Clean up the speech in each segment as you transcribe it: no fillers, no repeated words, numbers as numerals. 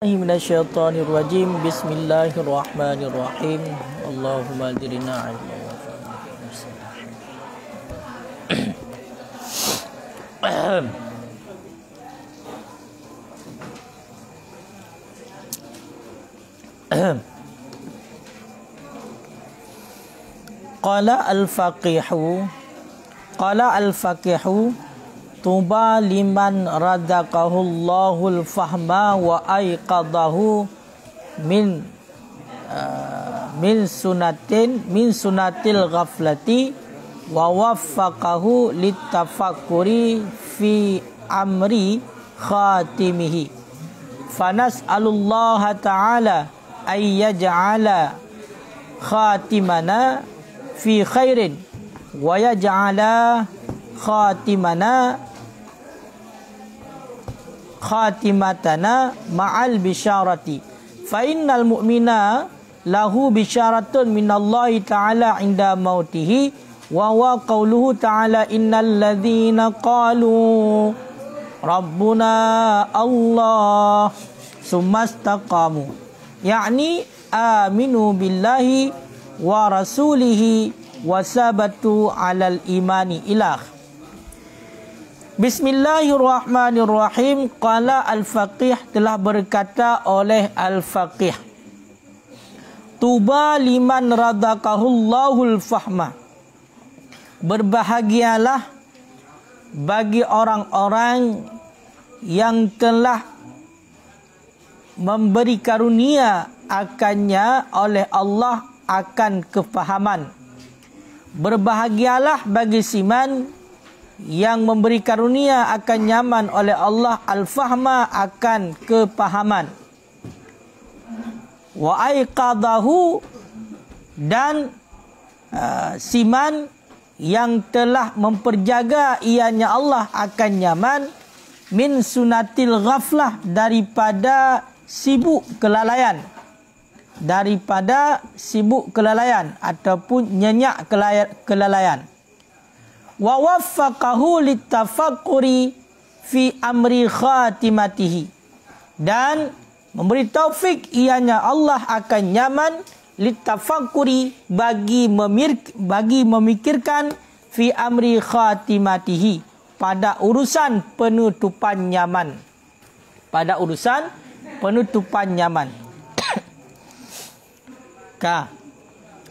Minasyaitonirrajim. Bismillahirrahmanirrahim. Allahumma ajirna Qala al-faqihu tuba liman radaqahullahul fahma wa aiqadahu min sunatil ghaflati wa waffaqahu littafakkuri fi amri khatimihi. Fanas'alullaha ta'ala ay yaj'ala khatimana fi khairin wa yaj'ala khatimatana ma'al bisyarati fa innal mu'mina lahu bisyaratun minallahi ta'ala inda mautihi wa huwa qawluhu ta'ala innal ladzina qalu rabbuna Allah sumastaqamu yakni aminu billahi wa rasulihi wa sabatu alal imani ilah. Bismillahirrahmanirrahim. Qala al-faqih, telah berkata oleh al-faqih, tuba liman radaqahullahul fahma, berbahagialah bagi orang-orang yang telah memberi karunia akannya oleh Allah akan kefahaman. Berbahagialah bagi siman yang memberi karunia akan nyaman oleh Allah al-fahma akan kepahaman. Wa aiqadahu, dan siman yang telah memperjaga ianya Allah akan nyaman min sunatil ghaflah, daripada sibuk kelalaian, ataupun nyenyak kelalaian. Wa waffaqahu littafakkuri fi amri khatimatihi, dan memberi taufik ianya Allah akan nyaman littafakkuri, bagi memikirkan fi amri khatimatihi, pada urusan penutupan nyaman,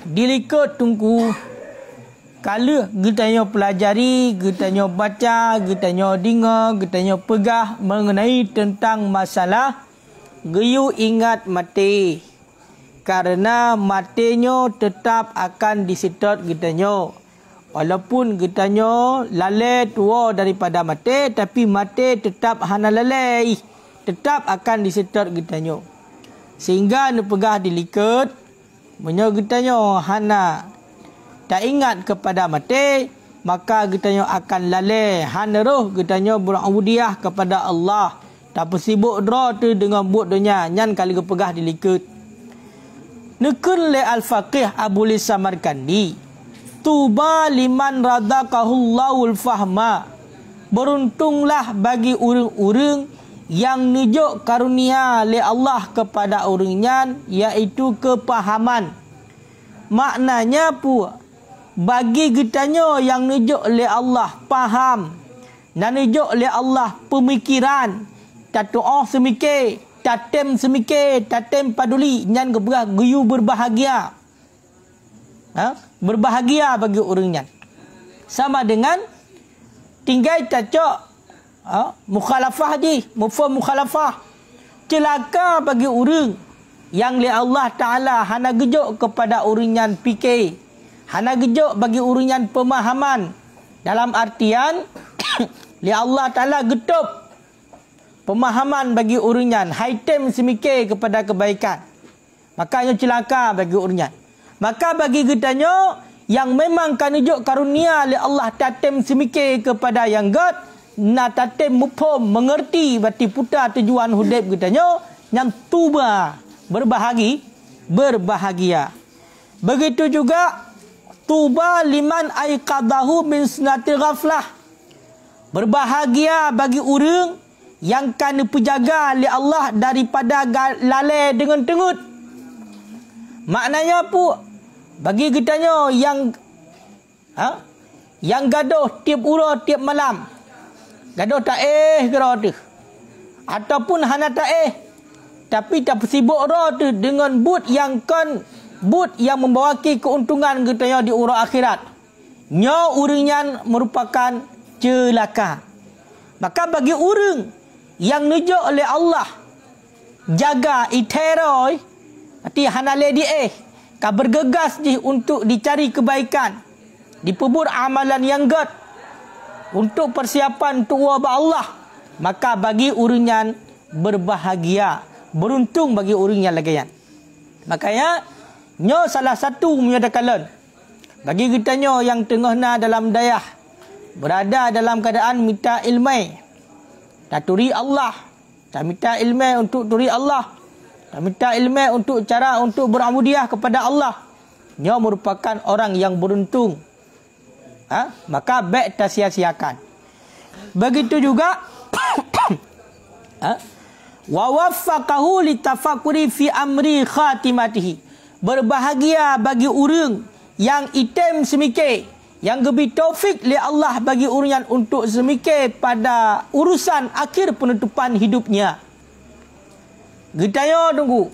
Dilikut tunggu kala kita pelajari, kita baca, kita dengar, kita pegah mengenai tentang masalah geyu ingat mati, karena matinya tetap akan disedot kita. Walaupun kita lalai tua daripada mati, tapi mati tetap hana lalai, tetap akan disedot kita. Sehingga pegah dilikut kita hana tak ingat kepada mati, maka kita akan lalai hana roh kita berabudiah kepada Allah. Tak bersibuk draw tu dengan buat dunia nyan kali kepegah dilikut. Nekun le al-faqih Abu Samarkandi, tuba liman radaqahullahul fahma, beruntunglah bagi orang-orang yang nujuk karunia le Allah kepada orangnya, iaitu kepahaman. Maknanya bagi kitanya yang nujuk le Allah faham, dan nujuk le Allah pemikiran, tato'ah semikir, tatem semikir, tatem paduli, nyan keberah guyu berbahagia. Berbahagia bagi orangnya. Sama dengan tinggal tacok mukhalafah mufhum mukhalafah. Celaka bagi orang yang li Allah Ta'ala hana gejuk kepada orangnya fikir, hana gejuk bagi orangnya pemahaman, dalam artian li Allah Ta'ala getup pemahaman bagi orangnya, haitem semikir kepada kebaikan, makanya celaka bagi orangnya. Maka bagi kitanya yang memang kanujuk karunia li Allah tatem semikir kepada yang God, na tatem mufhum mengerti berarti putar tujuan hidup kitanya, yang tuba berbahagia. Begitu juga tuba liman aiqadahu min sunatil ghaflah, berbahagia bagi orang yang kena penjaga oleh Allah daripada lalai dengan tengut. Maknanya apa? Bagi kitanya yang gaduh tiap ura tiap malam. Gaduh tak kira tu. Ataupun hana tak tapi tak sibuk ura tu dengan but yang membawa keuntungan kitanya di ura akhirat. Nya uringnya merupakan celaka. Maka bagi orang yang nujuk oleh Allah jaga iteroi arti hanale ka bergegas untuk dicari kebaikan, dipebur amalan yang gad untuk persiapan untuk wabah Allah, maka bagi orang berbahagia, beruntung bagi orang yang lagayan. Makanya nyo salah satu menyatakan bagi kitanya yang tengah na dalam dayah berada dalam keadaan minta ilmu tak turi Allah, tak minta ilmu untuk turi Allah, tak minta ilmu untuk cara untuk beramudiah kepada Allah, nyo merupakan orang yang beruntung. Maka baik tak sia-siakan. Begitu juga wa waffaqahu litafakuri fi amri khatimatihi. Berbahagia bagi orang yang item semikir, yang lebih taufik li Allah bagi orang untuk semikir pada urusan akhir penutupan hidupnya. Gitayo tunggu.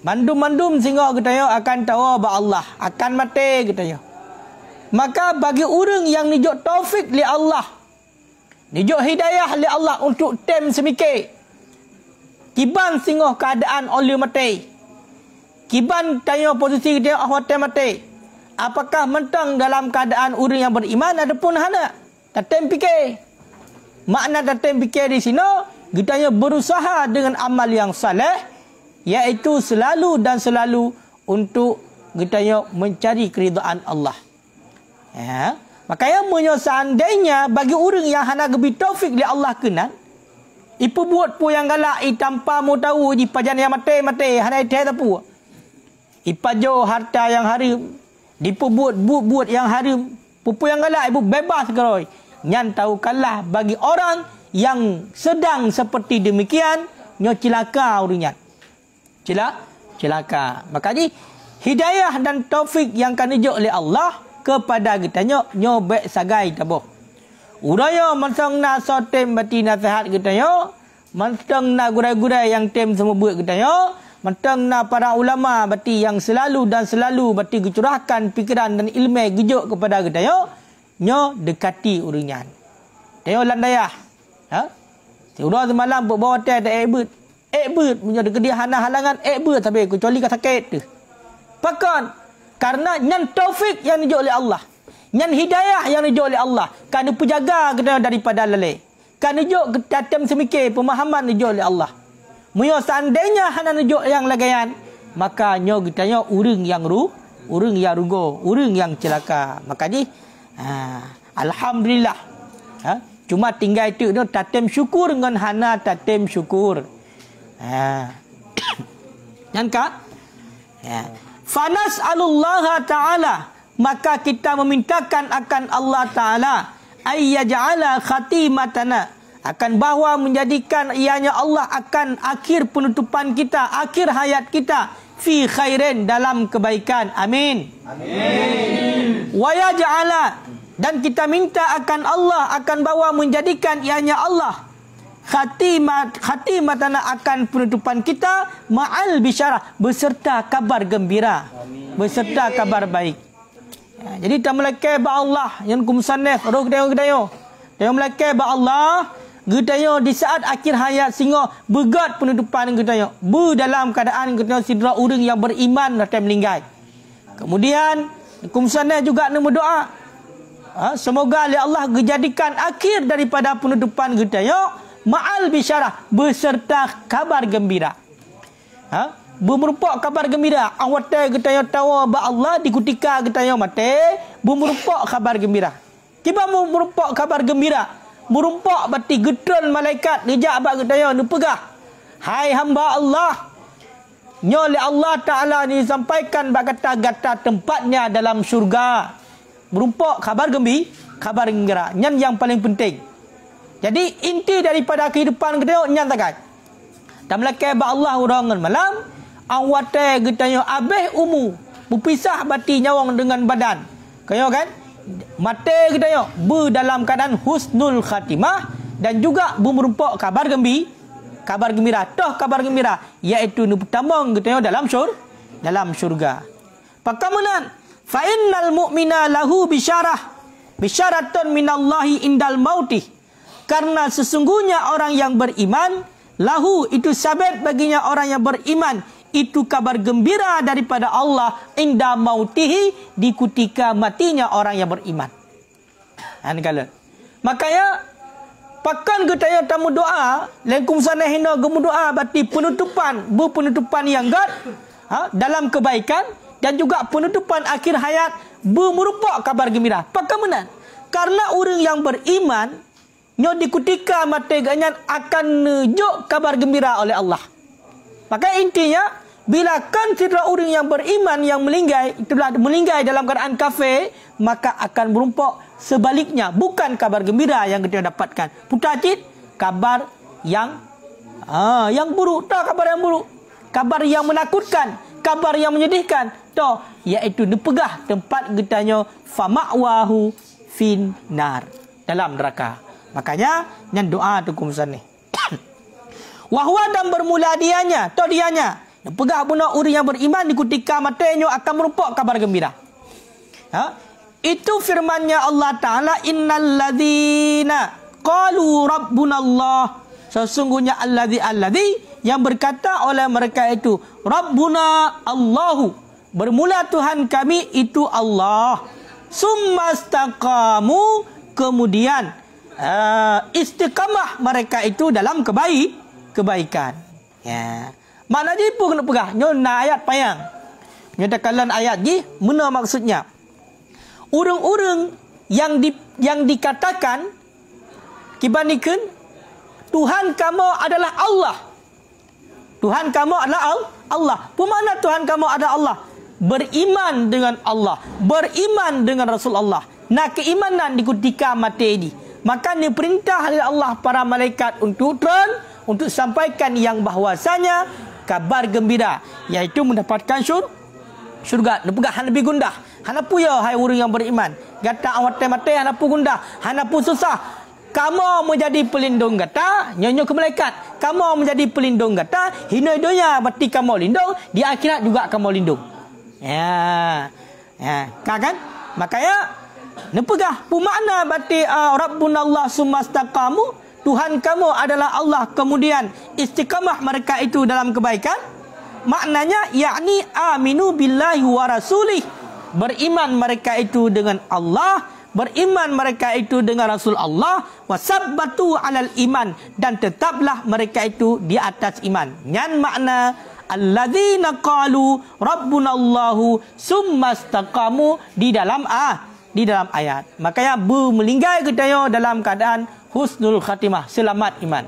Mandum-mandum sehingga gitayo akan tahu bahawa Allah akan mati gitayo. Maka bagi orang yang nijuk taufik li Allah, nijuk hidayah li Allah untuk tem semikir, kiban sehingga keadaan oleh mati, kiban tanya posisi dia hotel mati, apakah mentang dalam keadaan orang yang beriman ataupun hana, tak tem fikir. Makna tak tem fikir di sini kita berusaha dengan amal yang saleh, iaitu selalu dan selalu untuk kita mencari keridaan Allah. Makanya seandainya bagi orang yang hana gebi taufik li Allah kenal, ipu buat pu yang galak tanpa mau tahu di pajan yang mati hana teh tapu. Ipajo harta yang haram, dipu buat yang haram, pupu yang galak ibu bebas keroi. Nyan tahu kalah bagi orang yang sedang seperti demikian, nyo celaka orangnya. Celaka. Makanya hidayah dan taufik yang kan dijuk oleh Allah kepada kita nyo baik sagai tabuh. Udaya mantang na sotem bati nasihat kita nyo, mantang na gurai-gurai yang tem semua buat kita nyo, mantang na para ulama bati yang selalu dan selalu bati curahkan fikiran dan ilmu gejuk kepada kita nyo dekati uringan. Tengok landayah. Udah semalam buat bawa teh tak ekbet punya dekat dia halangan ekbet tapi kecuali ka sakit tu. Pakan karena nyan taufik yang dijuk oleh Allah, nyan hidayah yang dijuk oleh Allah, kan dijaga kita daripada lalai, kan dijuk tatam semikir pemahaman dijuk oleh Allah. Muyo seandainya hana dijuk yang lagayan, maka nyo kita urang yang rugo, urang yang celaka. Maka ni alhamdulillah. Cuma tinggal itu tatam syukur dengan hana tatam syukur. Nyankah? Fanas'alullaha ta'ala, maka kita memintakan akan Allah Ta'ala ayyaj'ala khatimatana, akan bahawa menjadikan ianya Allah akan akhir penutupan kita, akhir hayat kita fi khairin, dalam kebaikan. Amin. Amin. Wa yaj'ala, dan kita minta akan Allah akan bahawa menjadikan ianya Allah khatimatana, akan penutupan kita ma'al bisyarah, beserta kabar gembira. Amin. Beserta kabar baik. Jadi tak melakai ba Allah yang kumsanef roh kedayo dia melakai ba Allah gedayo di saat akhir hayat sehingga begat penutupan gedayo dalam keadaan gedayo sidra orang yang beriman datang meninggal. Kemudian kumsanef juga nak berdoa, semoga oleh Allah dijadikan akhir daripada penutupan gedayo ma'al bisyarah, beserta kabar gembira. Bemerupak kabar gembira. Awate kita tahu ba Allah di ketika kita mati, bemerupak kabar gembira. Tiba merupak kabar gembira. Merumpak bati getron malaikat dijak ba kita nu pegah. Hai hamba Allah, nyo oleh Allah Taala ni sampaikan ba kata-kata tempatnya dalam syurga. Merumpak kabar gembira, nyan yang paling penting. Jadi inti daripada kehidupan kita nyatakan. Dan melakai ba Allah urangan malam, awate kita abeh umu, berpisah bati nyawang dengan badan. Kaya kan? Mate kita dalam keadaan husnul khatimah dan juga merupakan kabar gembira. Toh kabar gembira iaitu pertama kita dalam syurga. Pakamunan fa innal mu'mina lahu bisyaratun minallahi indal mautih. Karena sesungguhnya orang yang beriman, lahu itu sabit baginya orang yang beriman, itu kabar gembira daripada Allah inda mautihi, di ketika matinya orang yang beriman. Makanya pakan kita tamu doa, lengkum sana hina gemu doa berarti penutupan yang dalam kebaikan dan juga penutupan akhir hayat merupakan kabar gembira. Pakan menan. Karena orang yang beriman nyo di ketika mati ganyan akan nujuk kabar gembira oleh Allah. Maka intinya bila kan cedera orang yang beriman yang melinggai itulah melinggai dalam keadaan kafir, maka akan merupakan sebaliknya, bukan kabar gembira yang kita dapatkan. Putacit kabar yang buruk, tak kabar yang buruk. Kabar yang menakutkan, kabar yang menyedihkan, toh iaitu dipegah tempat getanya fama'wahu finnar, dalam neraka. Makanya nyan doa tu kumsan ni. Wahwa dan bermula dianya, toh dianya pegah benar orang yang beriman di ketika matanya akan merupakan kabar gembira. Itu firmannya Allah Ta'ala, innal ladzina qalu rabbunallah. Sesungguhnya alladzi yang berkata oleh mereka itu Rabbuna Allahu, bermula Tuhan kami itu Allah. Summastaqamu, kemudian istiqamah mereka itu dalam kebaikan. Ya. Mana je pun kena pegah. Nyona ayat payang. Nyatakan ayat je, mana maksudnya? Orang-orang yang dikatakan kibanikan Tuhan kamu adalah Allah. Tuhan kamu adalah Allah. Bermakna Tuhan kamu adalah Allah. Beriman dengan Allah, beriman dengan Rasulullah. Nah, keimanan di ketika mati ini. Maka ni perintah oleh Allah para malaikat untuk sampaikan yang bahwasanya kabar gembira, iaitu mendapatkan syurga. Nepegah lebih gundah. Hanapu ya hai orang yang beriman. Gata awat mate hanapu gundah, hanapu susah. Kamu menjadi pelindung gata, nyonya ke malaikat. Kamu menjadi pelindung gata, hina dunia berarti kamu lindung, di akhirat juga kamu lindung. Ya. Kan? Makanya nepegah pumakna berarti Rabbunallah summastaqamu, Tuhan kamu adalah Allah, kemudian istiqamah mereka itu dalam kebaikan. Maknanya yakni aminu billahi wa rasulih, beriman mereka itu dengan Allah, beriman mereka itu dengan Rasul Allah, wasabbatu alal iman, dan tetaplah mereka itu di atas iman. Nyan makna alladzina qalu rabbunallahu summastaqamu di dalam ayat. Makanya melinggai kita dalam keadaan husnul khatimah, selamat iman.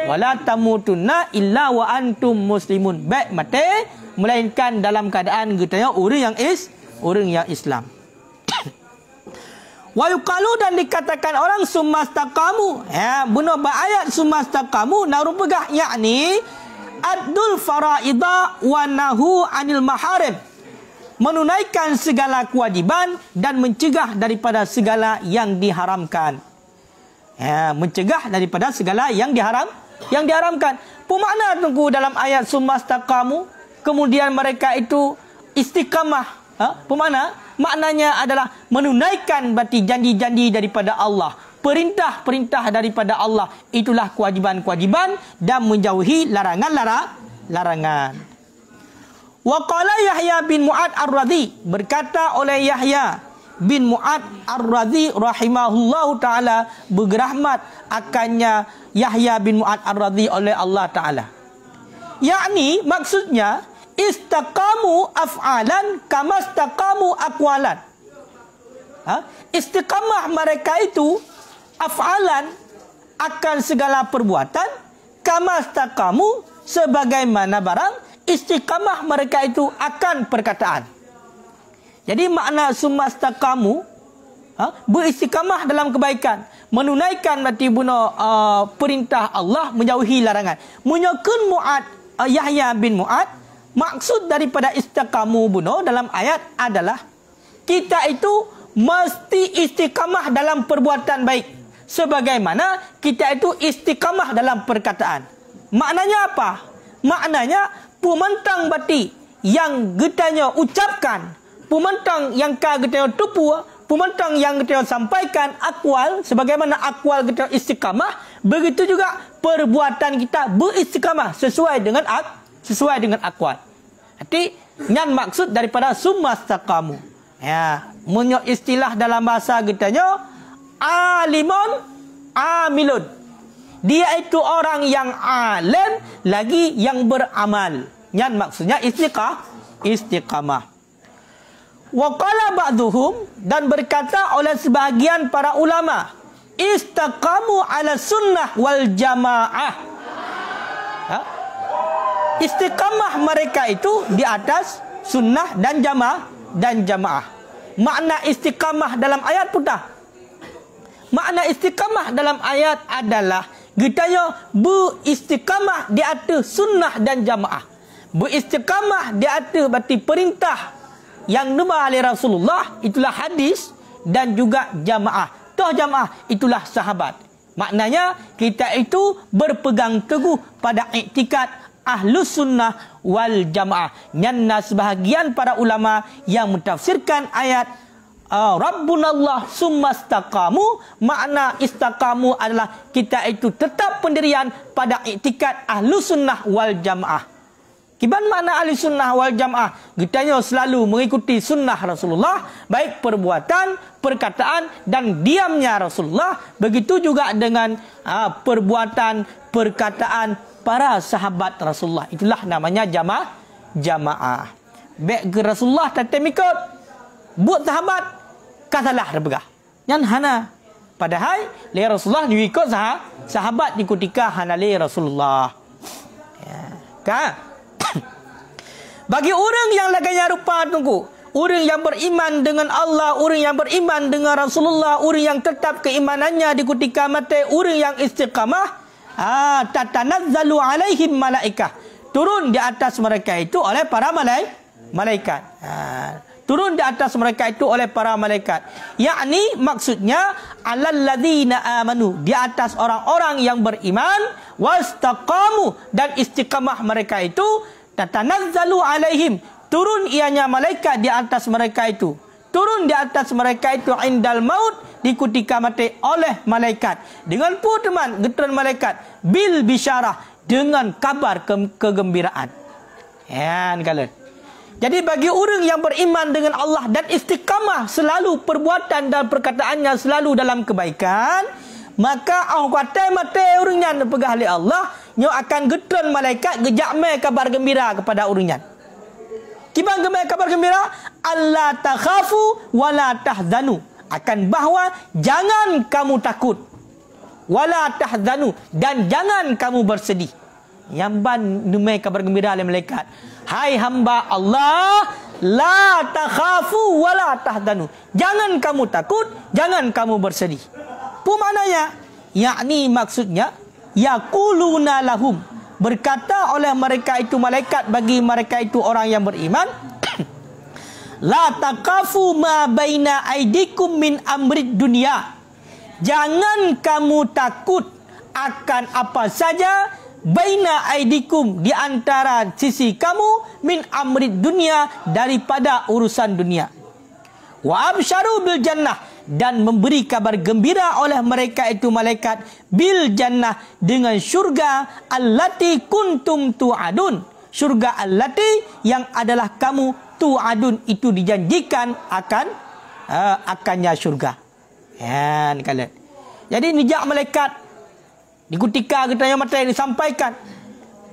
Wala tamutunna illa wa antum muslimun. Baik mati melainkan dalam keadaan kita orang yang Islam. Wa yuqalu, dan dikatakan orang summastaqamu. Ya, benar ayat summastaqamu naru pegah yakni adul faraida wa nahu anil maharim. Menunaikan segala kewajiban dan mencegah daripada segala yang diharamkan. Ya, mencegah daripada segala yang diharamkan. Pemakna tunggu dalam ayat summastaqamu, kemudian mereka itu istiqamah. Pemakna? Maknanya adalah menunaikan berarti janji-janji daripada Allah. Perintah-perintah daripada Allah. Itulah kewajiban-kewajiban dan menjauhi larangan-larangan. Wa qala Yahya bin Mu'ad ar-Radhi, berkata oleh Yahya bin Mu'ad ar-Radhi rahimahullahu ta'ala, berrahmat akannya Yahya bin Mu'ad ar-Radhi oleh Allah ta'ala. Yakni maksudnya istaqamu af'alan kama istaqamu aqwalan. Istiqamah mereka itu af'alan akan segala perbuatan, kama istaqamu sebagaimana barang istiqamah mereka itu akan perkataan. Jadi makna summastaqamu beristiqamah dalam kebaikan, menunaikan berarti perintah Allah, menjauhi larangan. Menyokun Mu'ad, Yahya bin Mu'ad, maksud daripada istiqamu dalam ayat adalah kita itu mesti istiqamah dalam perbuatan baik, sebagaimana kita itu istiqamah dalam perkataan. Maknanya apa? Maknanya pumentang bati yang getanya ucapkan, pumentang yang getanya tupu, pumentang yang getanya sampaikan akwal, sebagaimana akwal getanya istiqamah, begitu juga perbuatan kita beristiqamah sesuai dengan akwal. Jadi yang maksud daripada sumastaqamu. Ya, menurut istilah dalam bahasa getanya alimun amilun. Dia itu orang yang alim lagi yang beramal. Yang maksudnya istiqamah. Wa qala ba'dhum, dan berkata oleh sebahagian para ulama, istaqamu ala sunnah wal jamaah. Ha? Istiqamah mereka itu di atas sunnah dan jamaah. Makna istiqamah dalam ayat putah. Makna istiqamah dalam ayat adalah getanya beristiqamah di atas sunnah dan jamaah. Beristiqamah di atas berarti perintah yang nubah oleh Rasulullah, itulah hadis, dan juga jamaah. Toh jamaah itulah sahabat. Maknanya kita itu berpegang teguh pada iktikad ahlus sunnah wal jamaah. Nyanna sebahagian para ulama yang mentafsirkan ayat Rabbunallah summastaqamu, makna istaqamu adalah kita itu tetap pendirian pada iktikad ahlus sunnah wal jamaah. Kiban makna ahli sunnah wal jamaah? Kitanya selalu mengikuti sunnah Rasulullah, baik perbuatan, perkataan dan diamnya Rasulullah. Begitu juga dengan perbuatan, perkataan para sahabat Rasulullah. Itulah namanya jamaah. Baik ke Rasulullah tetap ikut, buat sahabat kasalah rebegah. Yang hana. Padahal le Rasulullah diikut sahabat di ketika hana le Rasulullah. Ya. Kan? Bagi orang yang laganya rupa tunggu, orang yang beriman dengan Allah, orang yang beriman dengan Rasulullah, orang yang tetap keimanannya di ketika mati, orang yang istiqamah, tatanazzalu alaihim malaikah. Turun di atas mereka itu oleh para malaikat. Turun di atas mereka itu oleh para malaikat. Yakni maksudnya alalladzina amanu, di atas orang-orang yang beriman, wastaqamu, dan istiqamah mereka itu tatanazzalu alaihim, turun ianya malaikat di atas mereka itu. Turun di atas mereka itu indal maut, di ketika mati oleh malaikat. Dengan teman geteran malaikat bil bisyarah, dengan kabar kegembiraan. Ya, kalian. Jadi bagi orang yang beriman dengan Allah dan istiqamah selalu perbuatan dan perkataannya selalu dalam kebaikan, maka orang kata mati orangnya pegah oleh Allah, nyo akan geteran malaikat gejakme kabar gembira kepada orangnya. Kibang gemai kabar gembira, Allah takhafu wala tahzanu, akan bahawa jangan kamu takut, wala tahzanu, dan jangan kamu bersedih. Yang ban gemai kabar gembira oleh malaikat, hai hamba Allah, la takhafu wala tahzanu, jangan kamu takut, jangan kamu bersedih. Apa maknanya? Yakni maksudnya yaquluna lahum, berkata oleh mereka itu malaikat bagi mereka itu orang yang beriman, la taqafu ma baina aidikum min amrid dunia, jangan kamu takut akan apa saja baina aidikum, di antara sisi kamu, min amrid dunia, daripada urusan dunia. Wa absyaru bil jannah, dan memberi kabar gembira oleh mereka itu malaikat bil jannah, dengan syurga allati kuntum tu'adun, syurga allati yang adalah kamu tu'adun itu dijanjikan akannya syurga. Ya, kalian. Jadi nijak malaikat di ketika kita yang mati disampaikan,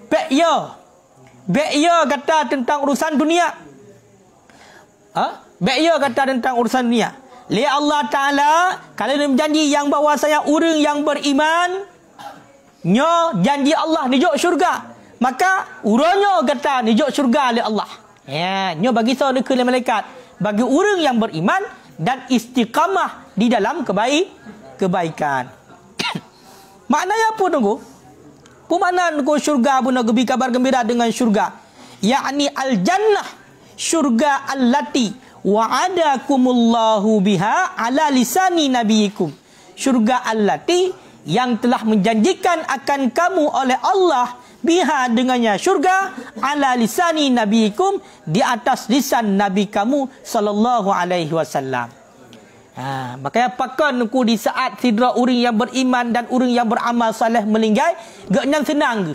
Bekya kata tentang urusan dunia. Bekya kata tentang urusan dunia. Li Allah Ta'ala kalau dia berjanji yang bahwasanya orang yang beriman nyo janji Allah nijuk syurga, maka uranyo kata nijuk syurga oleh Allah. Ya, nyo bagi saw malaikat bagi orang yang beriman dan istiqamah di dalam kebaikan. Maknanya apa tunggu? Pemana tunggu syurga pun nak kabar gembira dengan syurga. Yakni al-jannah, syurga allati wa'adakumullahu biha ala lisani nabiyikum. Syurga allati yang telah menjanjikan akan kamu oleh Allah biha dengannya syurga ala lisani nabiyikum di atas lisan nabi kamu sallallahu alaihi wasallam. Makanya pakan ku di saat sidra orang yang beriman dan orang yang beramal saleh melinggai gak nyan senang ke.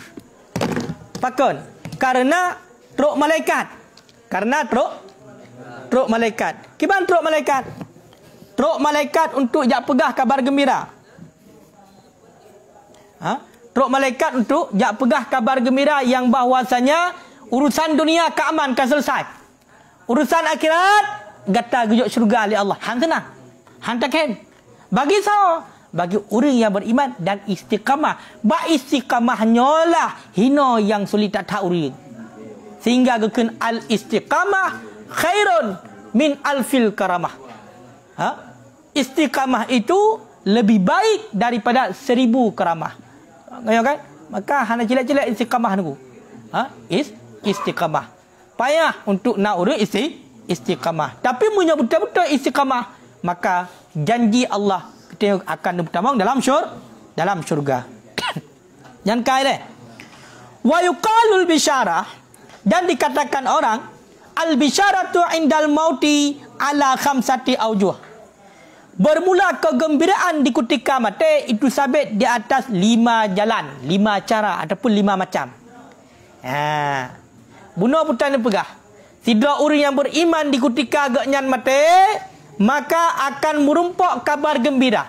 Pakan karena truk malaikat. Karena truk malaikat. Kiban truk malaikat? Truk malaikat untuk jak pegah kabar gembira. Truk malaikat untuk jak pegah kabar gembira yang bahwasanya urusan dunia keamankan selesai. Urusan akhirat gata gejok syurga oleh Allah. Han tenang. Han takkan. Bagi siapa? Bagi orang yang beriman dan istiqamah. Ba istiqamahnya lah hina yang sulit tak tahu orang. Sehingga geken al istiqamah khairun min alfil karamah. Istiqamah itu lebih baik daripada 1000 karamah. Ngaya kan? Maka hana cilak-cilak istiqamah nunggu. Istiqamah. Payah untuk nak urus istiqamah. Tapi punya betul-betul istiqamah, maka janji Allah kita akan bertambah dalam syurga. Yang kaya wa yuqalul bisyarah, dan dikatakan orang al bisyaratu indal mauti ala khamsati aujuh. Bermula kegembiraan di ketika mati itu sabit di atas 5 jalan, 5 cara ataupun 5 macam. Bunuh putan pegah. Sidra orang yang beriman di ketika agaknya mati, maka akan merumpok kabar gembira.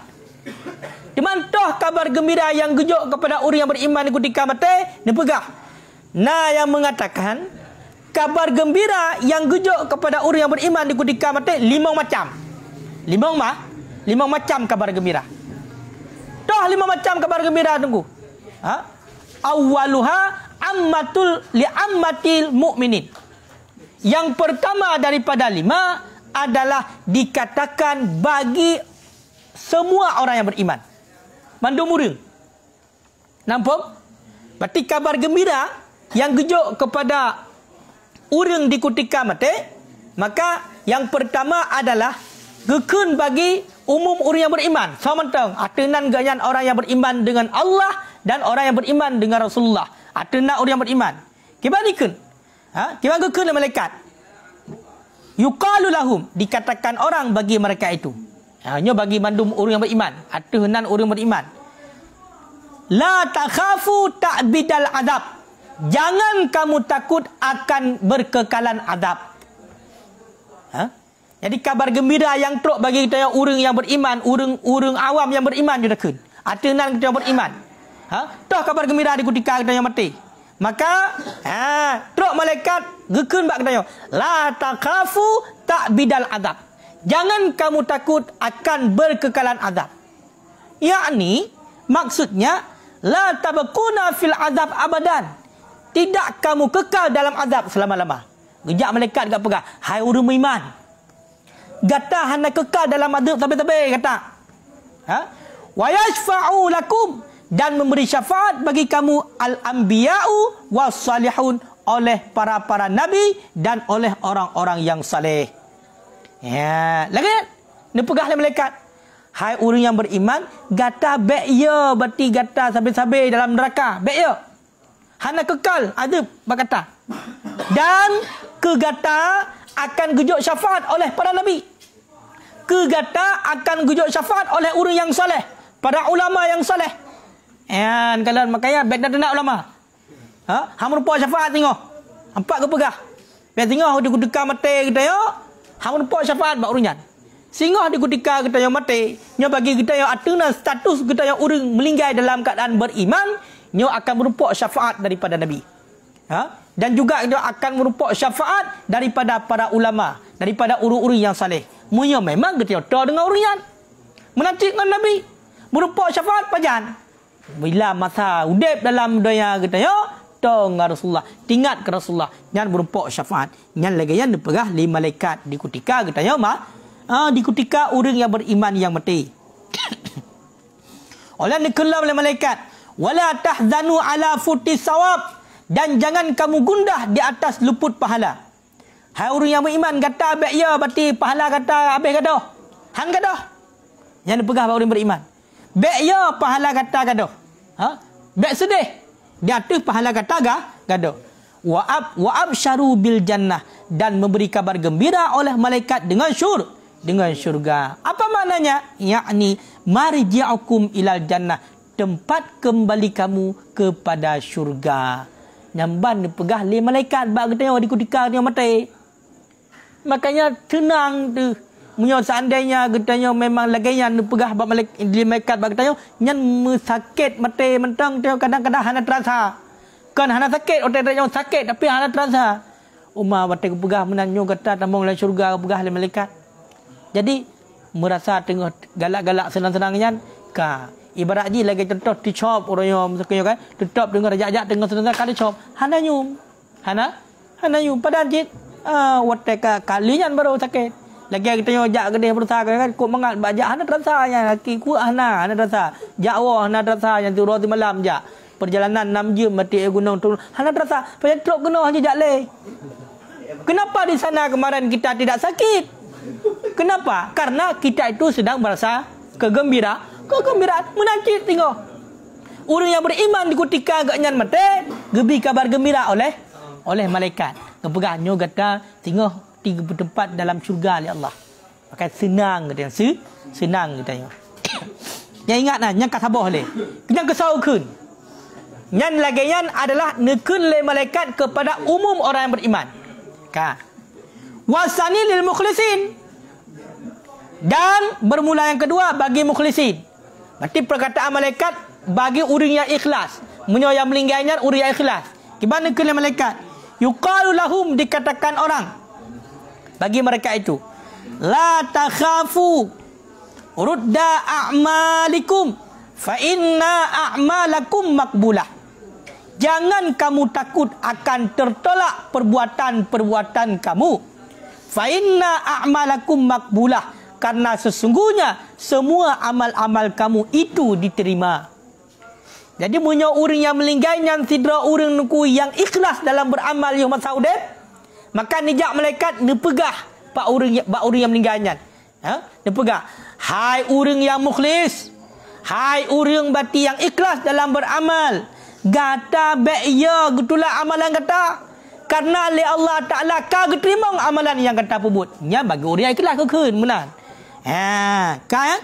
Di mana kabar gembira yang gejok kepada orang yang beriman di ketika mati, dia pegah. Nah, yang mengatakan kabar gembira yang gejok kepada orang yang beriman di ketika mati 5 macam. 5 macam kabar gembira. 5 macam kabar gembira tunggu. Awwaluha ammatul li'ammatil mu'minin. Yang pertama daripada 5 adalah dikatakan bagi semua orang yang beriman. Mandum urang. Nampak? Berarti kabar gembira yang gejok kepada orang di ketika mati, maka yang pertama adalah gekun bagi umum orang yang beriman. Sama tang, atenan ganyan orang yang beriman dengan Allah dan orang yang beriman dengan Rasulullah. Atenan orang yang beriman. Kibanikan? Kibanikan gekun malaikat. Yuqalu lahum, dikatakan orang bagi mereka itu. Hanya bagi mandum orang yang beriman, atenan orang yang beriman. La takhafu ta'bidal azab. Jangan kamu takut akan berkekalan azab. Jadi kabar gembira yang teruk bagi kita orang yang beriman, orang awam yang beriman juga kun. Atenan kita yang beriman. Toh kabar gembira di ketika kita yang mati. Maka teruk malaikat gekun bak kita. La takhafu ta'bidal azab. Jangan kamu takut akan berkekalan azab. Yakni maksudnya la tabquna fil azab abadan. Tidak kamu kekal dalam azab selama-lama. Gejak malaikat dekat pegang, hai orang beriman. Gata hana kekal dalam azab sampai-sampai kata. Wa yashfa'u lakum, dan memberi syafaat bagi kamu al-anbiya'u was-salihun, oleh para nabi dan oleh orang-orang yang saleh. Lagi ni pegah malaikat. Hai orang yang beriman, gata baik ya, berarti gata sampai-sampai dalam neraka. Baik ya. Hana kekal azab berkata. Dan kegata akan gejok syafaat oleh para nabi. Kegata akan gejok syafaat oleh orang yang saleh, para ulama yang saleh. Kalau makanya baik dah nak ulama. Hang rupa syafaat tengok. Empat ke pegah. Biar tengok di ketika mati kita yo. Hang rupa syafaat bak urunyan. Sehingga di ketika kita yang mati, nya bagi kita yang atuna status kita yang orang melinggai dalam keadaan beriman, nya akan merupakan syafaat daripada nabi. Dan juga dia akan merupakan syafaat daripada para ulama, daripada orang-orang yang saleh. Munya memang kita tahu dengan urunyan. Menanti dengan nabi, merupakan syafaat pajan. Bila masa udip dalam dunia kita yo, tahu dengan Rasulullah, tingat ke Rasulullah, yang merupakan syafaat. Yang lagi yang dipegah 5 malaikat di ketika kita yo di ketika orang yang beriman yang mati. Oleh dikelam oleh malaikat. Wala tahzanu ala futi sawab. Dan jangan kamu gundah di atas luput pahala. Hai orang yang beriman kata abek ya berarti pahala kata habis gaduh. Hang gaduh. Yang dipegah orang beriman. Bek ya pahala kata gaduh. Bek sedih. Di atas pahala kata gaduh. Wa absyaru bil jannah. Dan memberi kabar gembira oleh malaikat dengan syurga. Apa maknanya? Yakni marji'ukum ilal jannah. Tempat kembali kamu kepada syurga. Nyamban dipegah oleh malaikat. Bak katanya di kutika dia mati. Makanya tenang tu. Menyo seandainya katanya memang laganya dipegah bak malaikat bak katanya nyan mesakit mati mentang teo kadang-kadang hana terasa. Kan hana sakit otak dia sakit tapi hana terasa. Umar mati pegah menanyo kata tambang dalam syurga pegah oleh malaikat. Jadi merasa tengah galak-galak senang-senangnya ka ibarat ji lagi contoh di shop orang yang sekaya kan tetap dengar ajak-ajak tengah senang kali shop hana nyum padahal jit watek kalinya baru sakit lagi kita ajak gede berusaha kan kok mangat bajak hana terasa nya laki ku hana terasa jauh hana terasa yang turun di malam jak perjalanan 6 jam mati gunung turun hana terasa pasal truk kena hanya jak le. Kenapa di sana kemarin kita tidak sakit? Kenapa? Karena kita itu sedang merasa kegembiraan menanti tengok. Orang yang beriman di ketika agaknya mati, gebi kabar gembira oleh malaikat. Ngepegahnya kata tengok 3 tempat dalam syurga oleh Allah. Maka senang katanya, senang katanya. Yang ingat nah, yang kasabah le. Yang kesaukeun. Yang lagian adalah nekeun le malaikat kepada umum orang yang beriman. Wasani lil mukhlisin. Dan bermula yang kedua bagi mukhlisin. Berarti perkataan malaikat bagi orang yang ikhlas. Menyo yang melinggainya orang yang ikhlas. Gimana ke malaikat? Yuqalu lahum dikatakan orang bagi mereka itu. La takhafu rudda a'malikum fa inna a'malakum makbulah. Jangan kamu takut akan tertolak perbuatan-perbuatan kamu. Fa inna a'malakum makbulah. Karena sesungguhnya semua amal-amal kamu itu diterima. Jadi punya orang yang melingainya sidra orang nuku yang ikhlas dalam beramal yang masaudep. Maka nijak malaikat nepegah pak orang yang melingainya. Nepegah. Hai orang yang mukhlis. Hai orang bati yang ikhlas dalam beramal. Gata be'ya getulah amalan kata. Karena oleh Allah Ta'ala kau terima amalan yang kata pebut. Ya bagi orang yang ikhlas kekeun menang. Kan?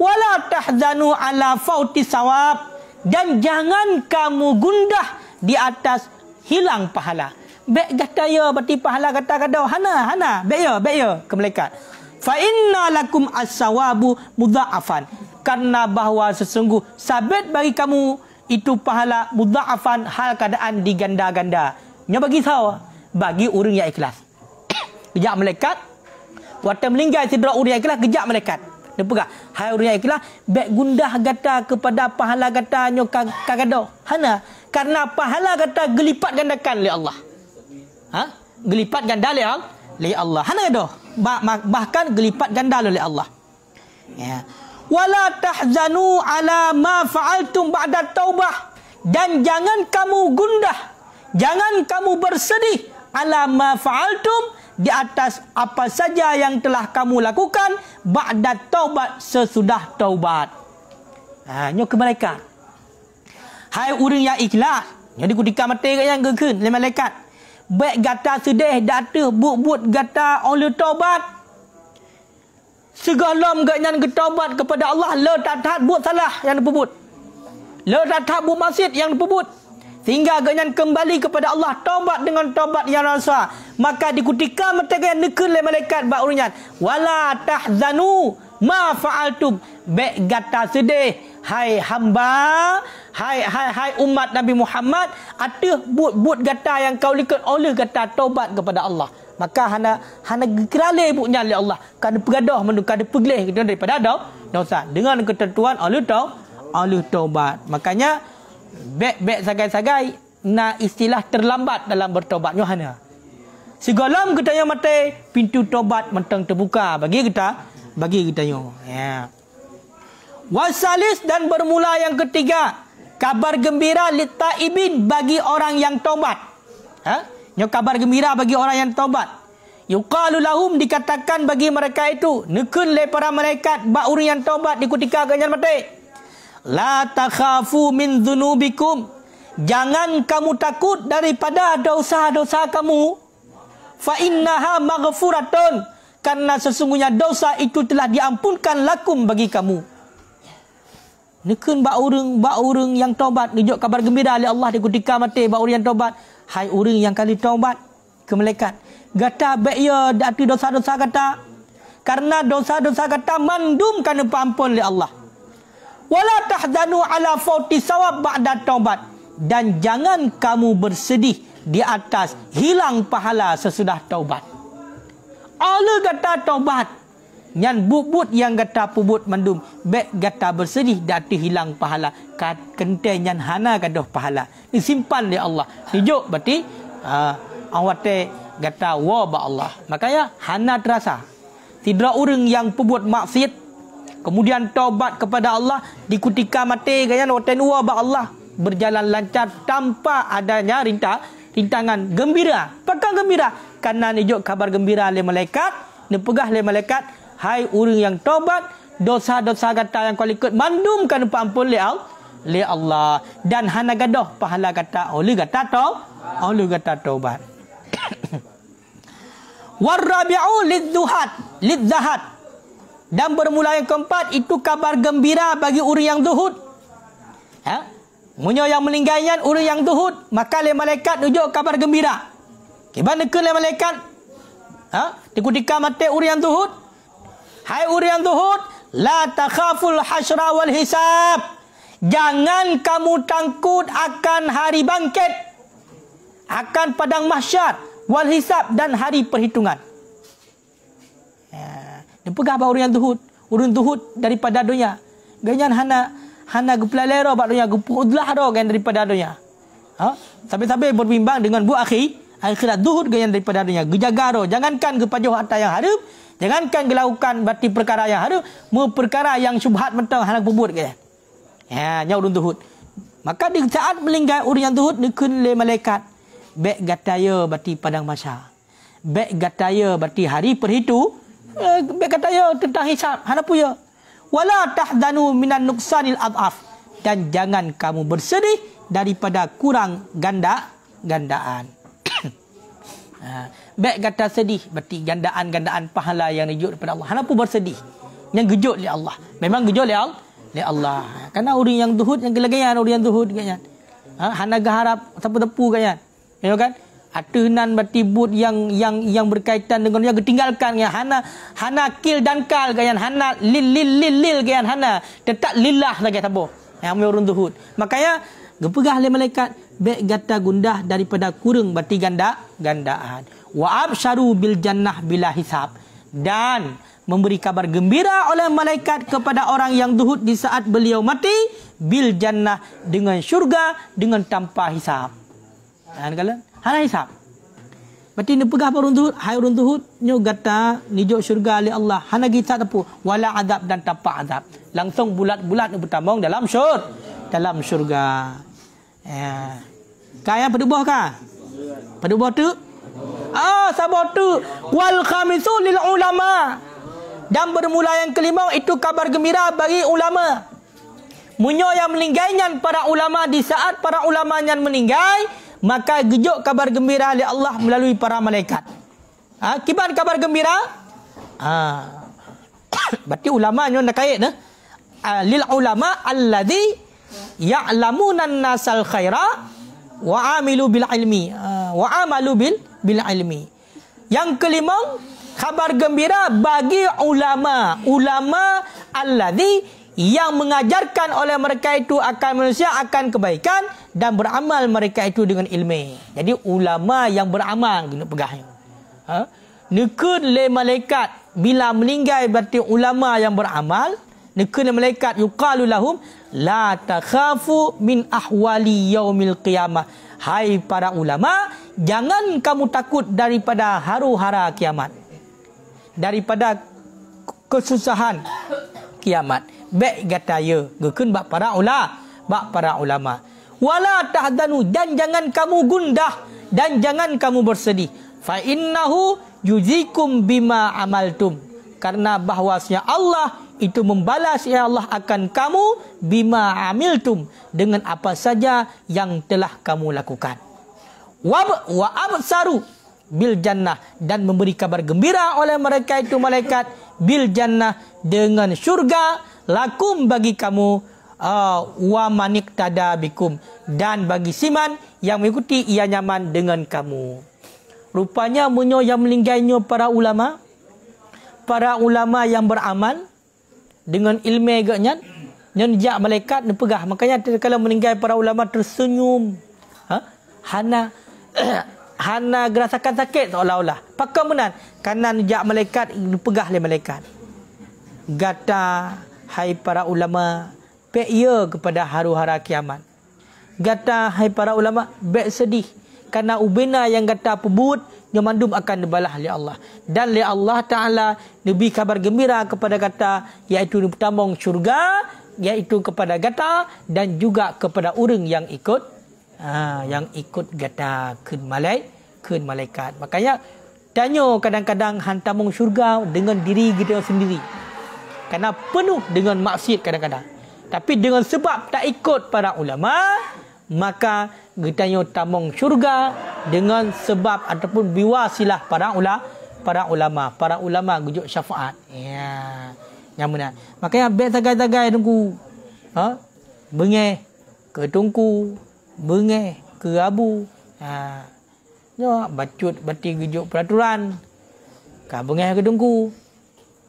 Wala tahzanu ala fauti sawab. Dan jangan kamu gundah di atas hilang pahala. Bek kata ya berarti pahala kata kadau hana bek ya ke malaikat. Fa inna lakum as-sawabu mudha'afan. Karena bahawa sesungguh sabit bagi kamu itu pahala mudha'afan hal keadaan diganda-ganda. Nya bagi sawa bagi orang yang ikhlas. Kejak malaikat waktu melinggai sidra orang yang ikhlas kejak malaikat. Dia pegah hai orang yang ikhlas bek gundah gata kepada pahala gata nyo kagado. Hana karena pahala gata gelipat gandakan oleh Allah. Gelipat ganda oleh Allah. Hana ado. Bahkan gelipat ganda oleh Allah. Ya. Wala tahzanu ala ma fa'altum ba'da taubah. Dan jangan kamu gundah, jangan kamu bersedih ala ma fa'altum di atas apa saja yang telah kamu lakukan ba'da taubat sesudah taubat. Nyo ke malaikat. Hai orang yang ikhlas, nyo di ketika mati yang gekeun oleh malaikat. Baik gata sedih datu but gata oleh taubat. Segalam gaknya ketaubat kepada Allah. Le tak buat salah yang dipebut. Le tak buat maksiat yang dipebut. Sehingga gaknya kembali kepada Allah. Taubat dengan taubat yang rasa. Maka di ketika mereka nekun oleh malaikat bak urunyan. Wala tahzanu ma fa'altum. Baik gata sedih. Hai hamba. Hai umat Nabi Muhammad. Ada but gata yang kau likut oleh gata taubat kepada Allah. Maka hana kerale ibuknya oleh Allah. Kada pegadah mendu kada pegleh kita daripada dosa dengan ketentuan oleh taubat. Makanya bek sagai-sagai na istilah terlambat dalam bertaubatnya hana. Segalam kita yang mati pintu taubat mentang terbuka bagi kita yo. Ya. Wasalis, dan bermula yang ketiga, kabar gembira lit-taibin, bagi orang yang taubat. Kabar gembira bagi orang yang taubat. Yuqalu lahum, dikatakan bagi mereka itu, nekun le para malaikat ba orang yang taubat di ketika ganyan mati. La takhafu min dzunubikum, jangan kamu takut daripada dosa-dosa kamu. Fa innaha maghfuratun, karena sesungguhnya dosa itu telah diampunkan lakum, bagi kamu. Nekun ba orang yang taubat, nunjuk kabar gembira oleh Allah di ketika mati ba orang yang taubat. Hai orang yang kali taubat ke malaikat, gata baik ya dati dosa-dosa kata, karena dosa-dosa kata mandum kana ampun oleh Allah. Wala tahzanu ala fauti sawab ba'da taubat, dan jangan kamu bersedih di atas hilang pahala sesudah taubat. Allah kata taubat, nyan bubut yang gata pubut mandum, bek gata bersedih dati hilang pahala, kente nyan hana gadoh pahala, disimpan di Allah. Nijuk berarti awate gata wa ba Allah. Makanya hana terasa. Tidak orang yang pubut maksiat kemudian taubat kepada Allah di ketika mati gaya waten wa ba Allah, berjalan lancar tanpa adanya rintangan, gembira. Pakang gembira karena nijuk kabar gembira oleh malaikat, nepegah oleh malaikat, hai orang yang taubat, dosa-dosa kata yang kau ikut mandum kan ampun le Allah, dan hana gadoh pahala kata oleh kata taubat. Warabi'u lidzahat, dan bermula yang keempat itu kabar gembira bagi orang yang zuhud. Munyo yang meninggalnya orang yang zuhud, maka le malaikat tunjuk kabar gembira. Kiban ke le malaikat di ketika mati orang yang zuhud, hai orang yang zuhud, la takhaful hasyra wal hisab, jangan kamu takut akan hari bangkit, akan padang mahsyar, wal hisab, dan hari perhitungan. Dia pegah ba orang yang zuhud, orang zuhud daripada dunia. Ganyan hana geplalero ba dunia, gepudlah ro gan daripada dunia. Sampai-sampai berbimbang dengan bu akhirat zuhud ganyan daripada dunia. Gejaga ro, jangankan gepajoh harta yang harum, jangankan melakukan bati perkara yang harum, mu perkara yang syubhat mentang hana pubut gaya. Nya urun zuhud. Maka di saat meninggal orang yang zuhud dikun le malaikat, bek gataya bati padang mahsyar, bek gataya bati hari perhitu, bek gataya tentang hisab, hana puya. Wala tahzanu minan nuqsanil adhaf, dan jangan kamu bersedih daripada kurang gandaan. Baik kata sedih berarti gandaan pahala yang dijut daripada Allah. Hana pun bersedih yang gejut oleh Allah. Memang gejut oleh Allah. Karena orang yang zuhud yang gelagayan, orang yang zuhud kan. Hana gaharap siapa tepu kan. Ya kan? Atunan berarti but yang berkaitan dengan yang ditinggalkan kan. Hana kil dan kal kan. Hana lil kan. Hana tetap lillah lagi tabo. Yang orang zuhud. Makanya gepegah oleh malaikat, baik gata gundah daripada kurang berarti gandaan. Wa absyaru bil jannah bila hisab, dan memberi kabar gembira oleh malaikat kepada orang yang zuhud di saat beliau mati, bil jannah, dengan syurga, dengan tanpa hisab. Hana hisab. Berarti ni pegah orang zuhud, hai orang zuhud nyo gata nijo syurga oleh Allah, hana kita tapu wala azab dan tanpa azab. Langsung bulat-bulat bertambung dalam syurga. Kaya pedubuh kah? Pedubuh tu? Sabar tu. Wal khamisu lil ulama. Dan bermula yang kelima itu kabar gembira bagi ulama. Munyo yang meninggalnya para ulama di saat para ulama yang meninggal, maka gejuk kabar gembira oleh Allah melalui para malaikat. Kiban kabar gembira? Berarti ulama nyo nak kait lil ulama alladhi ya'lamuna an-nasal khaira wa amilu bil ilmi bil ilmi. Yang kelima, kabar gembira bagi ulama alladhi, yang mengajarkan oleh mereka itu akan manusia akan kebaikan dan beramal mereka itu dengan ilmu. Jadi ulama yang beramal guna pegahnya. Nekun le malaikat bila meninggal berarti ulama yang beramal. Nekun le malaikat yuqalu lahum la takhafu min ahwali yaumil qiyamah. Hai para ulama, jangan kamu takut daripada haru-hara kiamat, daripada kesusahan kiamat. Baik kata ya. Gekun bak para ulama. Wala tahdanu, dan jangan kamu gundah dan jangan kamu bersedih. Fa innahu yuzikum bima amaltum. Karena bahwasanya Allah itu membalas ya Allah akan kamu bima amiltum, dengan apa saja yang telah kamu lakukan. Wa absaru bil jannah, dan memberi kabar gembira oleh mereka itu malaikat bil jannah, dengan syurga, lakum bagi kamu, wa manik tada bikum, dan bagi siman yang mengikuti ia nyaman dengan kamu. Rupanya munyo yang meninggalnya para ulama yang beramal dengan ilmu agaknya, nyenjak malaikat nepegah. Makanya kalau meninggal para ulama tersenyum, hana gerasakan sakit seolah-olah. Pakai menan karena nejak malaikat nepegah oleh malaikat. Gata hai para ulama, pek ya kepada haru-hara kiamat. Gata hai para ulama, bek sedih karena ubena yang gata pebut nyamandum akan dibalah oleh Allah. Dan oleh Allah Ta'ala lebih kabar gembira kepada gata, iaitu tamong syurga, iaitu kepada gata dan juga kepada orang yang ikut gata kun malaikat. Makanya tanya kadang-kadang hantamong syurga dengan diri kita sendiri. Kerana penuh dengan maksiat kadang-kadang. Tapi dengan sebab tak ikut para ulama, maka getanya tamong syurga dengan sebab ataupun biwasilah para ulama. Para ulama gujuk syafaat. Ya. Yang benar. Makanya bet tagai-tagai tunggu. Bengeh ke tungku, bengeh ke abu. Bacut bati gujuk peraturan. Ka bengeh ke tungku.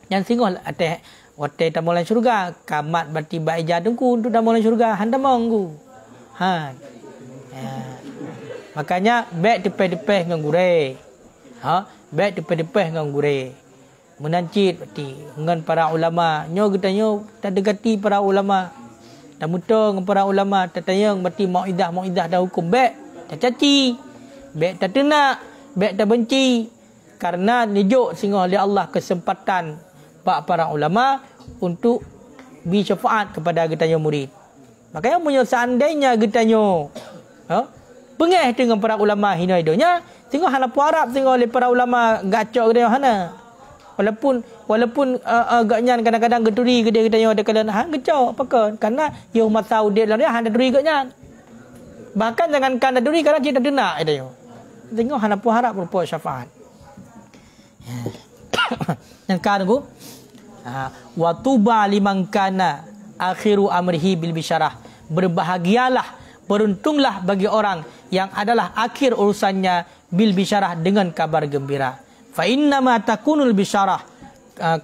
Yang singgah atas watai tamulan syurga, kamat bati baija tungku untuk tamulan syurga hantamong ku. Makanya baik tepeh-tepeh dengan gure. Baik tepeh-tepeh dengan gure. Menancit berarti dengan para ulama. Nyo getanya tak dekati para ulama. Tak muta dengan para ulama, tak tayang berarti mauidah dah hukum baik. Tak caci. Baik tak tenak, baik tak benci. Karena nijuk sehingga oleh Allah kesempatan para ulama untuk bersyafaat kepada getanya murid. Makanya punya seandainya getanya pengeh dengan para ulama hina hidonya, tengok hana Arab tengok oleh para ulama gacok dia hana. Walaupun agaknya kadang-kadang geturi ke dia katanya ada kalian gacok apakah? Karena dia umat Saudi lah dia hana duri agaknya. Bahkan jangankan ada duri karena dia tak denak dia. Tengok hana Arab berupa syafaat. Yang kan aku wa tuba liman kana akhiru amrihi bil bisyarah. Berbahagialah, beruntunglah bagi orang yang adalah akhir urusannya bil bisyarah dengan kabar gembira. Fa inna ma takunul bisyarah,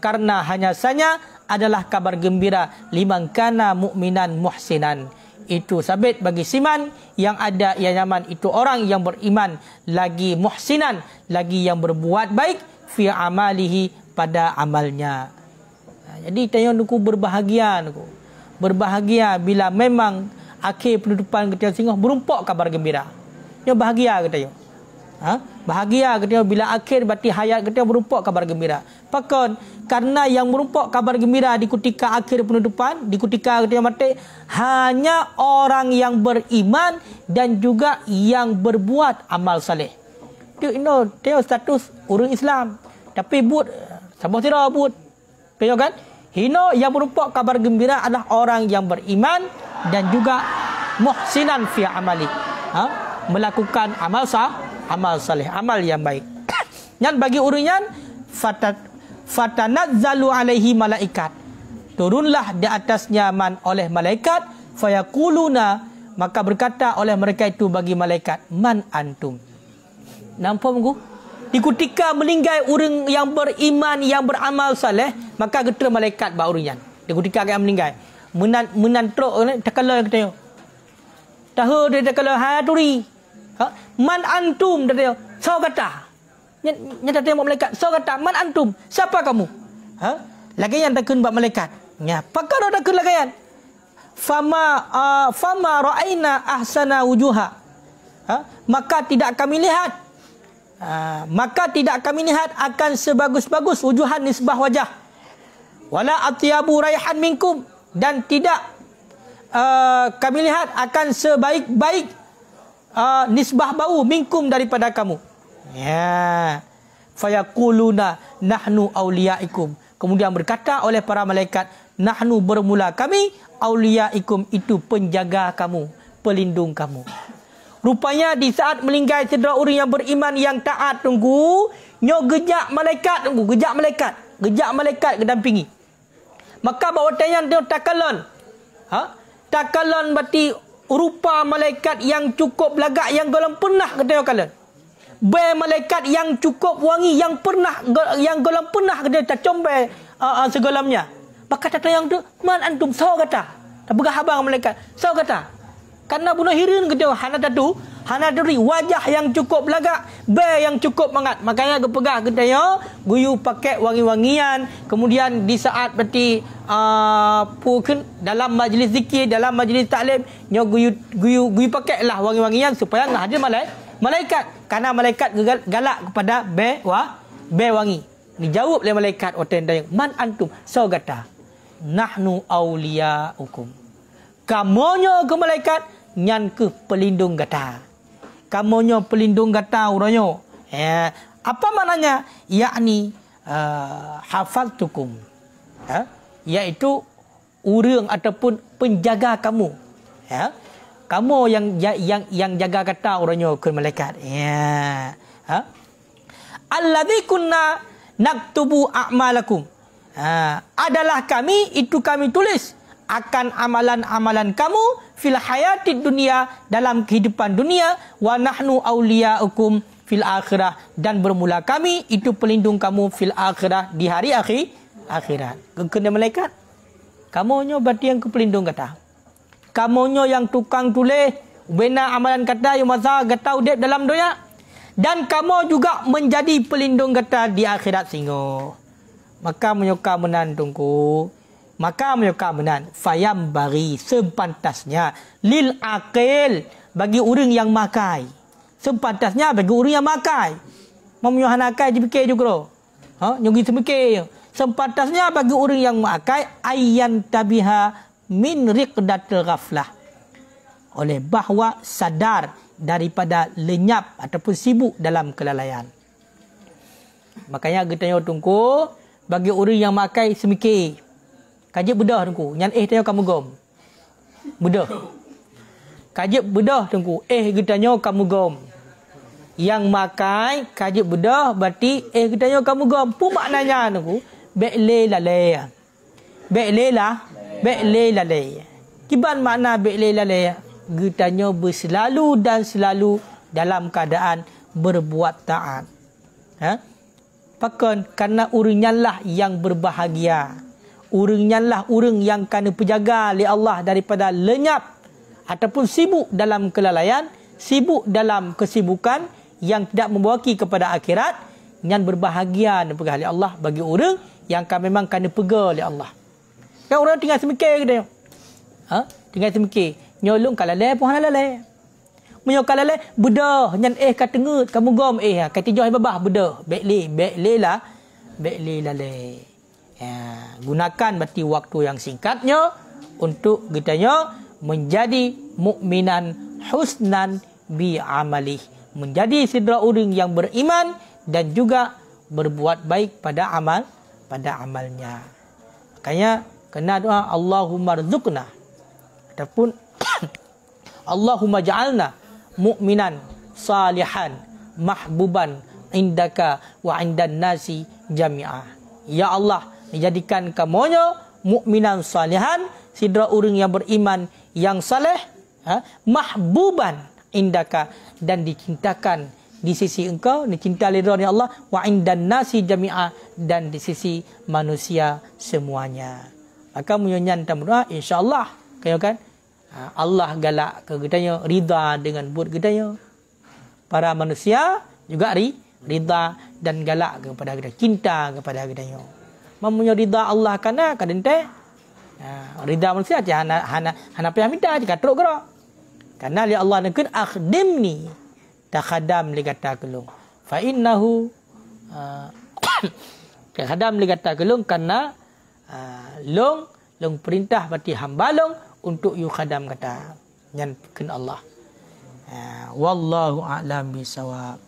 karena hanya saja adalah kabar gembira liman kana mu'minan muhsinan. Itu sabit bagi siman yang ada ia nyaman, itu orang yang beriman lagi muhsinan, lagi yang berbuat baik fi amalihi pada amalnya. Jadi tanya nuku berbahagia nuku. Berbahagia bila memang akhir penutupan kita singgah berumpok kabar gembira. Dia bahagia katanya. Bahagia katanya bila akhir berarti hayat kita berumpok kabar gembira. Pakon karena yang berumpok kabar gembira di ketika akhir penutupan, di ketika kita mati, hanya orang yang beriman dan juga yang berbuat amal saleh. Dia status orang Islam. Tapi but sama tidak but. Tengok kan? Hino yang berumpok kabar gembira adalah orang yang beriman dan juga muhsinan fi amali. Melakukan amal saleh, amal yang baik. Dan bagi urian fatanazzalu alaihi malaikat. Turunlah di atasnya oleh malaikat, fayaquluna, maka berkata oleh mereka itu bagi malaikat, man antum. Nampak mengku? Di ketika meninggal orang yang beriman, yang beramal saleh, maka getera malaikat ba urian. Di ketika yang meninggal, menantrok takala katanya. Tahu dia takala haturi. Man antum dia. So kata. Nyata tengok malaikat, so kata man antum. Siapa kamu? Lagi yang takun ba malaikat. Ya, pakar takun lagi. Fama ra'aina ahsana wujuha. Maka tidak kami lihat akan sebagus-bagus wujuhan nisbah wajah. Wala atyabu raihan minkum, dan tidak kami lihat akan sebaik-baik nisbah bau minkum daripada kamu. Ya. Fayaquluna nahnu auliyaikum. Kemudian berkata oleh para malaikat, nahnu bermula kami, auliyaikum itu penjaga kamu, pelindung kamu. Rupanya di saat meninggal cedera orang yang beriman yang taat tunggu, nyo gejak malaikat tunggu, gejak malaikat kedampingi. Maka bawa tayang tu takalon. Takalon berarti rupa malaikat yang cukup lagak yang golong pernah kata kalian. Malaikat yang cukup wangi yang golong pernah kata combe segolamnya. Maka kata yang tu man antum saw kata. Tak begah habang malaikat. Saw kata. Karena bunuh hirin kata hana dari wajah yang cukup lagak, yang cukup mangat. Makanya gepegah katanya guyu pakai wangi-wangian. Kemudian di saat berarti dalam majlis zikir, dalam majlis taklim, nyo guyu pakailah wangi-wangian supaya ngah hadir malaikat. Karena malaikat galak kepada wangi. Dijawab oleh malaikat otendang, man antum saugata nahnu auliyaukum. Kamonyo ke malaikat nyan ke pelindung gata. Kamonyo pelindung gata uranyo. Apa maknanya? Yakni hafaztukum. Yaitu urang ataupun penjaga kamu. Kamu yang jaga kata uranyo ke malaikat. Alladzi kunna naktubu a'malakum. Adalah kami, itu kami tulis akan amalan-amalan kamu fil hayatid dunia, dalam kehidupan dunia, wa nahnu auliyaukum fil akhirah, dan bermula kami itu pelindung kamu fil akhirah, di hari akhirat. Kena malaikat. Kamonyo berarti yang ke pelindung kata. Kamonyo yang tukang tulis bina amalan kata yang masa kata udip dalam dunia, dan kamu juga menjadi pelindung kata di akhirat singo. Maka menyuka menantungku, maka menyuka menan fayam bagi sepantasnya lil akil, bagi orang yang makai, sepantasnya bagi orang yang makai. Memunyuhan akai dipikir juga. Nyugi semikir. Sepantasnya bagi orang yang makai ayyan tabiha min riqdatil ghaflah, oleh bahawa sadar daripada lenyap ataupun sibuk dalam kelalaian. Makanya kita tunggu bagi orang yang makai semikir. Kajib bedah tunggu. Nyan tanya kamu gom. Bedah. Kajib bedah tunggu. Kita tanya kamu gom. Yang makai kajib bedah berarti kita tanya kamu gom. Pun maknanya tunggu. Be'le lalaya. Be'le lalaya. Kiban makna be'le lalaya? Getanya berselalu dan selalu dalam keadaan berbuat taat. Pakan karena urangnya lah yang berbahagia. Urangnya lah urang yang kena penjaga oleh Allah daripada lenyap ataupun sibuk dalam kelalaian, sibuk dalam kesibukan yang tidak membawaki kepada akhirat. Yang berbahagia dan pegah oleh Allah bagi orang yang memang kena pegah oleh Allah. Kan orang tinggal semikir kita. Tinggal semikir. Nyolong kalalai pun halalai. Menyo kalalai bedah nyan kata ngut kamu gom kata joh babah bedah. Bekle lalai. Gunakan berarti waktu yang singkatnya untuk kitanya menjadi mukminan husnan bi amalih, menjadi sidra orang yang beriman dan juga berbuat baik pada amalnya. Makanya kena doa Allahumma rzuqna ataupun Allahumma ja'alna mu'minan salihan mahbuban indaka wa indan nasi jami'ah. Ya Allah, dijadikan kamonyo mukminan salihan, sidra orang yang beriman yang saleh, mahbuban indaka, dan dicintakan di sisi engkau, dicinta oleh Allah, wa indan nasi jami'ah, dan di sisi manusia semuanya. Maka menyanyian doa insya-Allah kayo kan Allah galak ke kitanya, ridha dengan buat kitanya. Para manusia juga ridha dan galak kepada kita, cinta kepada kitanya. Mempunyai ridha Allah kana kadente. Ridha manusia aja hana payah minta aja katruk kira. Karena li Allah nakun akhdimni takhadam li kata kelung. Fa innahu takhadam li kata kelung karena long long perintah bati hamba long untuk yu khadam kata nyan ken Allah. Wallahu a'lam bisawab.